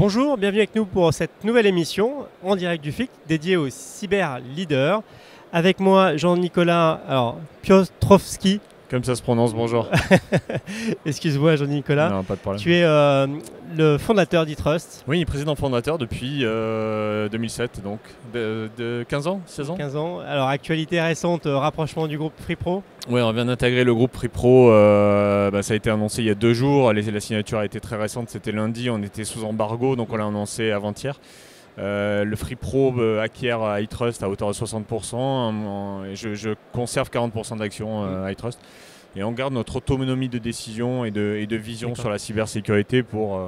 Bonjour, bienvenue avec nous pour cette nouvelle émission en direct du FIC dédiée aux cyber leaders. Avec moi Jean-Nicolas Piotrowski. Comme ça se prononce, bonjour. Excuse-moi Jean-Nicolas. Non, pas de problème. Tu es le fondateur d'e-Trust. Oui, président fondateur depuis 2007, donc de 15 ans, 16 ans 15 ans. Alors, actualité récente, rapprochement du groupe FreePro. Oui, on vient d'intégrer le groupe FreePro. Ça a été annoncé il y a 2 jours. La signature a été très récente, c'était lundi. On était sous embargo, donc on l'a annoncé avant-hier. Le FreePro acquiert iTrust à hauteur de 60%. Et je conserve 40% d'actions iTrust. Et on garde notre autonomie de décision et de vision sur la cybersécurité pour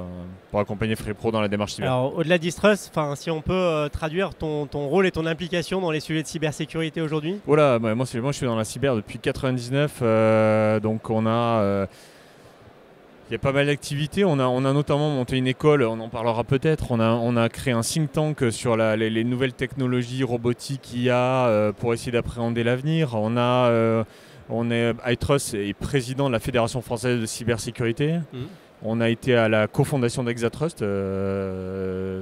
accompagner FreePro dans la démarche cyber. Alors, au-delà d'e-Trust, si on peut traduire ton rôle et ton implication dans les sujets de cybersécurité aujourd'hui. Voilà, moi je suis dans la cyber depuis 1999, donc on a... Il y a pas mal d'activités. On a notamment monté une école, on en parlera peut-être. On a créé un think tank sur les nouvelles technologies robotiques IA pour essayer d'appréhender l'avenir. iTrust est président de la Fédération française de cybersécurité. On a été à la cofondation d'Exatrust,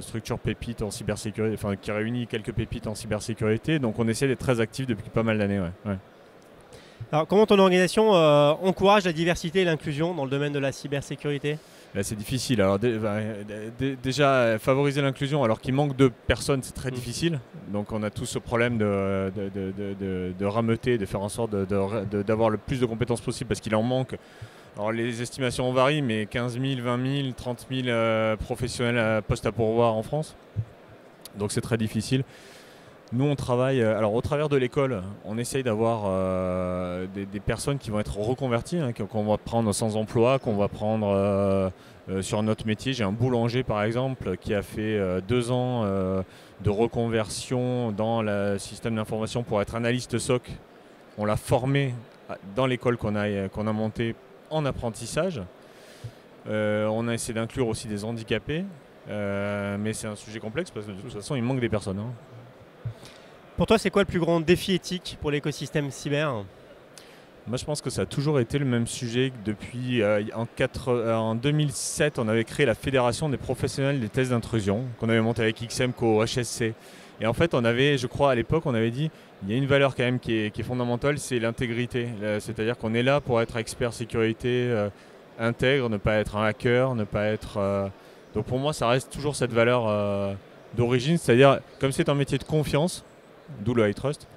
structure pépite en cybersécurité, qui réunit quelques pépites en cybersécurité. Donc on essaie d'être très actif depuis pas mal d'années. Ouais. Alors, comment ton organisation encourage la diversité et l'inclusion dans le domaine de la cybersécurité ? Là, c'est difficile. Alors, déjà, favoriser l'inclusion alors qu'il manque de personnes, c'est très difficile. Donc, on a tous ce problème de rameuter, de faire en sorte d'avoir le plus de compétences possible parce qu'il en manque. Alors, les estimations varient, mais 15 000, 20 000, 30 000 professionnels à poste à pourvoir en France. Donc, c'est très difficile. Nous, on travaille, alors au travers de l'école, on essaye d'avoir des personnes qui vont être reconverties, qu'on va prendre sans emploi, qu'on va prendre sur notre métier. J'ai un boulanger, par exemple, qui a fait 2 ans de reconversion dans le système d'information pour être analyste SOC. On l'a formé dans l'école qu'on a montée en apprentissage. On a essayé d'inclure aussi des handicapés, mais c'est un sujet complexe parce que de toute façon, il manque des personnes. Pour toi, c'est quoi le plus grand défi éthique pour l'écosystème cyber ? Moi, je pense que ça a toujours été le même sujet que depuis en 2007, on avait créé la Fédération des professionnels des tests d'intrusion, qu'on avait montée avec XMCO, HSC. Et en fait, je crois à l'époque, on avait dit, il y a une valeur quand même qui est fondamentale, c'est l'intégrité. C'est-à-dire qu'on est là pour être expert sécurité, intègre, ne pas être un hacker, ne pas être... Donc pour moi, ça reste toujours cette valeur d'origine, c'est-à-dire comme c'est un métier de confiance, d'où le iTrust,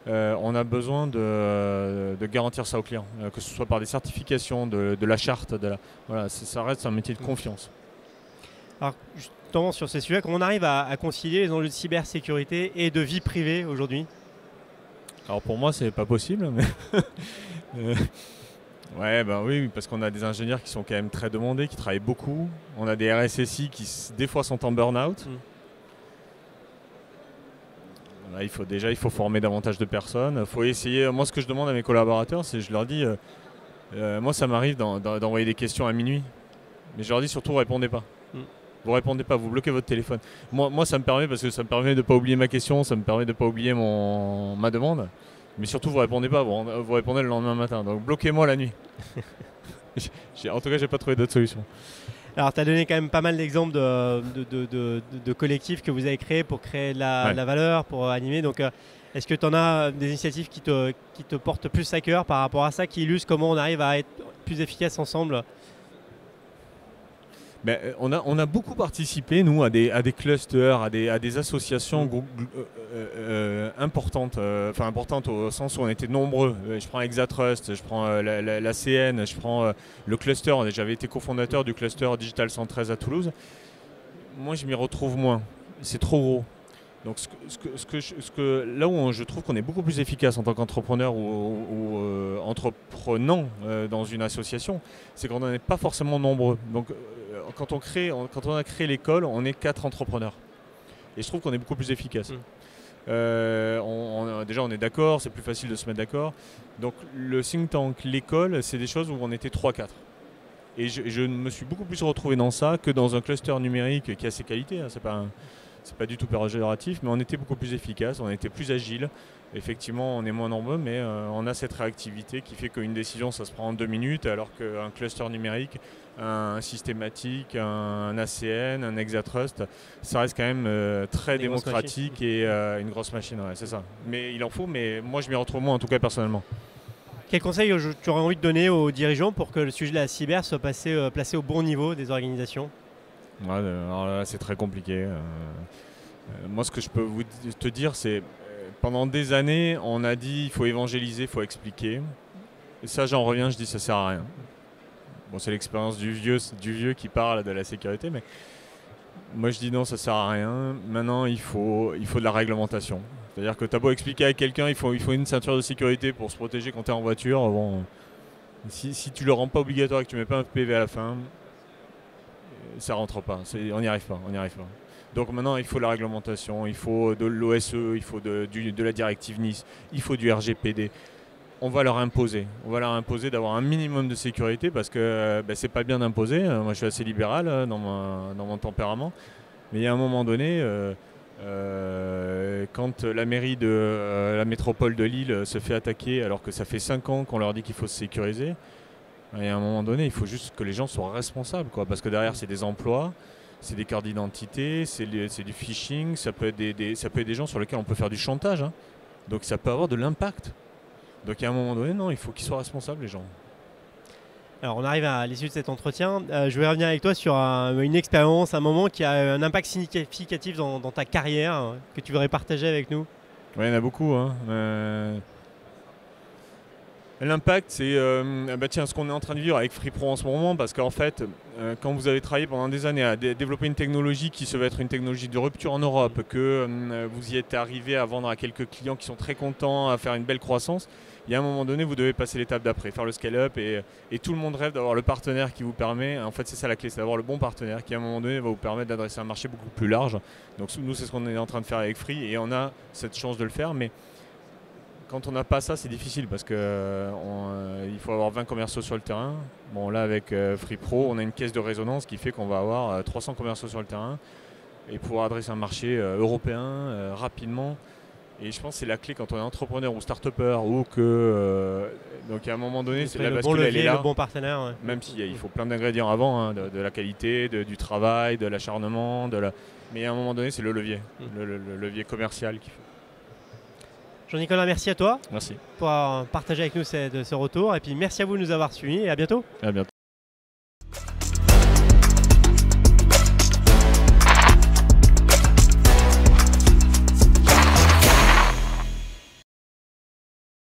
on a besoin de garantir ça aux clients, que ce soit par des certifications, de la charte, voilà, ça reste un métier de confiance. Alors justement sur ces sujets, comment on arrive à concilier les enjeux de cybersécurité et de vie privée aujourd'hui ? Alors pour moi c'est pas possible, mais oui, parce qu'on a des ingénieurs qui sont quand même très demandés, qui travaillent beaucoup, on a des RSSI qui des fois sont en burn-out. Là, il faut former davantage de personnes. Il faut essayer. Moi, ce que je demande à mes collaborateurs, c'est, je leur dis, moi, ça m'arrive d'envoyer des questions à minuit, mais je leur dis surtout, répondez pas. Vous répondez pas, vous bloquez votre téléphone. Moi, ça me permet parce que ça me permet de pas oublier ma question, ça me permet de pas oublier ma demande, mais surtout, vous répondez pas. Vous répondez le lendemain matin. Donc, bloquez-moi la nuit. En tout cas, j'ai pas trouvé d'autre solution. Alors, tu as donné quand même pas mal d'exemples de collectifs que vous avez créés pour créer de la valeur, pour animer. Donc, est-ce que tu en as des initiatives qui te portent plus à cœur par rapport à ça, qui illustrent comment on arrive à être plus efficace ensemble ? On a beaucoup participé, nous, à des clusters, à des associations importantes, importantes au sens où on était nombreux. Je prends Exatrust, je prends la CN, je prends le cluster. J'avais été cofondateur du cluster Digital 113 à Toulouse. Moi, je m'y retrouve moins. C'est trop gros. Donc, là où je trouve qu'on est beaucoup plus efficace en tant qu'entrepreneur ou entreprenant dans une association, c'est qu'on n'est pas forcément nombreux. Donc, quand on a créé l'école, on est 4 entrepreneurs. Et je trouve qu'on est beaucoup plus efficace. Déjà, on est d'accord, c'est plus facile de se mettre d'accord. Donc, le think tank, l'école, c'est des choses où on était 3-4. Et je me suis beaucoup plus retrouvé dans ça que dans un cluster numérique qui a ses qualités. C'est pas c'est pas du tout péjoratif, mais on était beaucoup plus efficace, on était plus agile. Effectivement, on est moins nombreux, mais on a cette réactivité qui fait qu'une décision, ça se prend en 2 minutes, alors qu'un cluster numérique, un systématique, un ACN, un Exatrust, ça reste quand même très démocratique et une grosse machine, ouais, c'est ça. Mais il en faut, mais moi je m'y retrouve moins en tout cas personnellement. Quel conseil tu aurais envie de donner aux dirigeants pour que le sujet de la cyber soit placé au bon niveau des organisations? Ouais, alors là, c'est très compliqué. Moi, ce que je peux te dire, c'est pendant des années, on a dit il faut évangéliser, il faut expliquer. Et ça, j'en reviens, je dis ça sert à rien. Bon, c'est l'expérience du vieux qui parle de la sécurité, mais moi je dis non, ça sert à rien. Maintenant, il faut de la réglementation. C'est-à-dire que tu as beau expliquer à quelqu'un, il faut une ceinture de sécurité pour se protéger quand tu es en voiture. Bon, si tu le rends pas obligatoire et que tu mets pas un PV à la fin, ça rentre pas. On n'y arrive pas. Donc maintenant, il faut la réglementation, il faut de l'OSE, il faut de la directive Nice, il faut du RGPD. On va leur imposer d'avoir un minimum de sécurité parce que c'est pas bien d'imposer. Moi, je suis assez libéral dans mon tempérament. Mais il y a un moment donné, quand la mairie de la métropole de Lille se fait attaquer alors que ça fait 5 ans qu'on leur dit qu'il faut se sécuriser, il y a un moment donné, il faut juste que les gens soient responsables, quoi, parce que derrière, c'est des emplois. C'est des cartes d'identité, c'est du phishing, ça peut être des gens sur lesquels on peut faire du chantage. Hein. Donc ça peut avoir de l'impact. Donc à un moment donné, non, il faut qu'ils soient responsables, les gens. Alors on arrive à l'issue de cet entretien. Je vais revenir avec toi sur une expérience, un moment qui a un impact significatif dans ta carrière, que tu voudrais partager avec nous. Oui, il y en a beaucoup. Hein. L'impact, c'est ce qu'on est en train de vivre avec FreePro en ce moment, parce qu'en fait, quand vous avez travaillé pendant des années à développer une technologie qui se veut être une technologie de rupture en Europe, que vous y êtes arrivé à vendre à quelques clients qui sont très contents, à faire une belle croissance, il y a un moment donné, vous devez passer l'étape d'après, faire le scale-up, et tout le monde rêve d'avoir le partenaire qui vous permet, en fait c'est ça la clé, c'est d'avoir le bon partenaire qui à un moment donné va vous permettre d'adresser un marché beaucoup plus large. Donc nous, c'est ce qu'on est en train de faire avec Free, et on a cette chance de le faire, mais quand on n'a pas ça, c'est difficile parce qu'il faut avoir 20 commerciaux sur le terrain. Bon, là, avec FreePro, on a une caisse de résonance qui fait qu'on va avoir 300 commerciaux sur le terrain et pouvoir adresser un marché européen rapidement. Et je pense que c'est la clé quand on est entrepreneur ou start-upper ou que. Donc, à un moment donné, c'est la bascule, elle est là. Le bon partenaire. Ouais. Même s'il faut plein d'ingrédients avant, hein, de la qualité, du travail, de l'acharnement. Mais à un moment donné, c'est le levier, le levier commercial qui fait. Jean-Nicolas, merci à toi. Merci. Pour partager avec nous ce retour. Et puis merci à vous de nous avoir suivis et à bientôt. À bientôt.